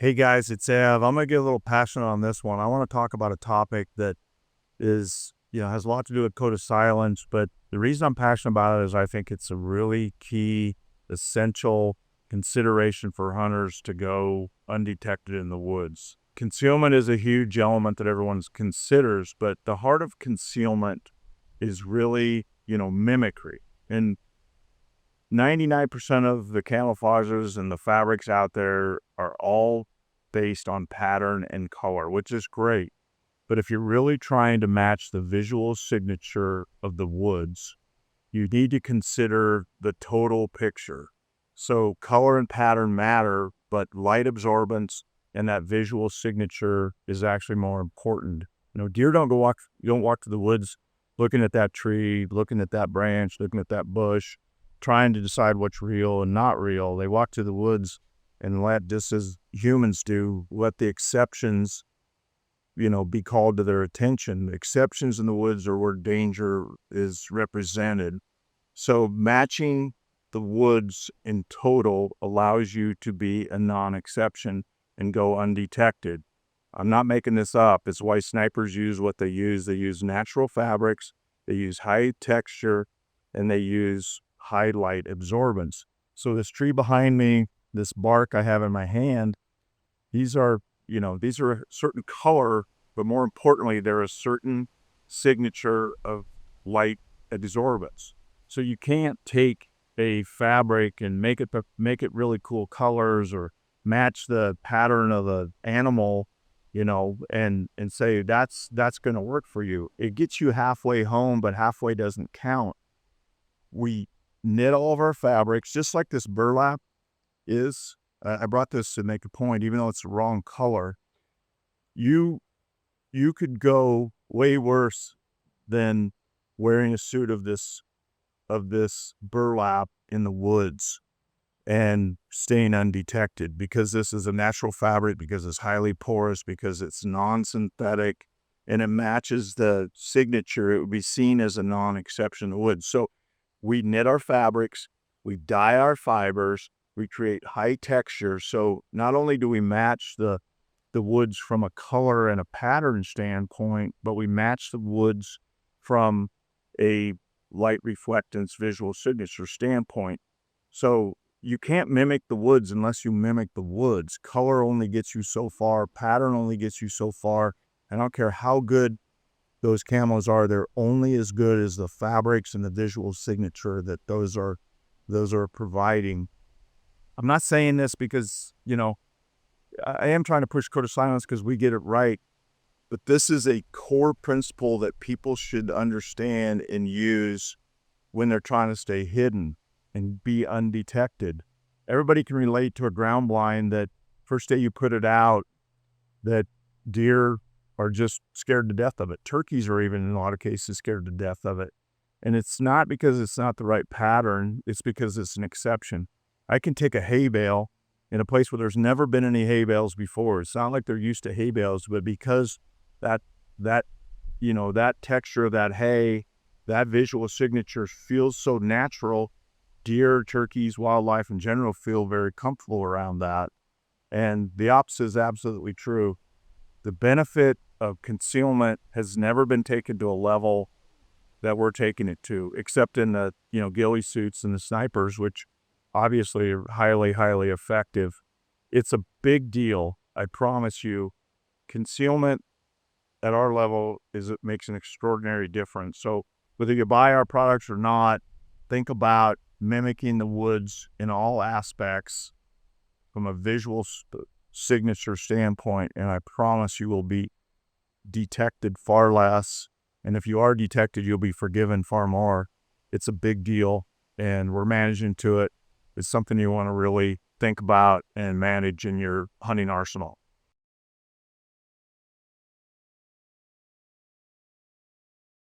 Hey guys, it's Ev. I'm gonna get a little passionate on this one. I want to talk about a topic that has a lot to do with code of silence, but the reason I'm passionate about it is I think it's a really key, essential consideration for hunters to go undetected in the woods. Concealment is a huge element that everyone considers, but the heart of concealment is really, mimicry. And 99% of the camouflages and the fabrics out there are all based on pattern and color, which is great. But if you're really trying to match the visual signature of the woods, you need to consider the total picture. So color and pattern matter, but light absorbance and that visual signature is actually more important. Deer you don't walk to the woods looking at that tree, looking at that branch, looking at that bush, trying to decide what's real and not real. They walk to the woods and just as humans do, let the exceptions, be called to their attention. The exceptions in the woods are where danger is represented. So matching the woods in total allows you to be a non-exception and go undetected. I'm not making this up. It's why snipers use what they use. They use natural fabrics, they use high texture, and they use high light absorbance. So this tree behind me, this bark I have in my hand, these are a certain color, but more importantly, they're a certain signature of light absorbance. So you can't take a fabric and make it really cool colors or match the pattern of the animal, and say that's going to work for you. It gets you halfway home, but halfway doesn't count. We knit all of our fabrics, just like this burlap is. I brought this to make a point, even though it's the wrong color. You could go way worse than wearing a suit of this burlap in the woods and staying undetected, because this is a natural fabric, because it's highly porous, because it's non-synthetic, and it matches the signature. It would be seen as a non-exception in the woods. So we knit our fabrics, we dye our fibers, we create high texture. So not only do we match the woods from a color and a pattern standpoint, but we match the woods from a light reflectance visual signature standpoint. So you can't mimic the woods unless you mimic the woods. Color only gets you so far, pattern only gets you so far. I don't care how good those camos are, they're only as good as the fabrics and the visual signature that those are providing. I'm not saying this because, I am trying to push code of silence because we get it right, but this is a core principle that people should understand and use when they're trying to stay hidden and be undetected. Everybody can relate to a ground blind that first day you put it out, that deer are just scared to death of it. Turkeys are even in a lot of cases scared to death of it. And it's not because it's not the right pattern, it's because it's an exception. I can take a hay bale in a place where there's never been any hay bales before. It's not like they're used to hay bales, but because that texture of that hay, that visual signature feels so natural, deer, turkeys, wildlife in general feel very comfortable around that. And the opposite is absolutely true. The benefit of concealment has never been taken to a level that we're taking it to, except in the, ghillie suits and the snipers, which obviously are highly, highly effective. It's a big deal. I promise you, concealment at our level it makes an extraordinary difference. So whether you buy our products or not, think about mimicking the woods in all aspects from a visual signature standpoint, and I promise you will be detected far less. And if you are detected, you'll be forgiven far more. It's a big deal, and we're managing to it. It's something you want to really think about and manage in your hunting arsenal.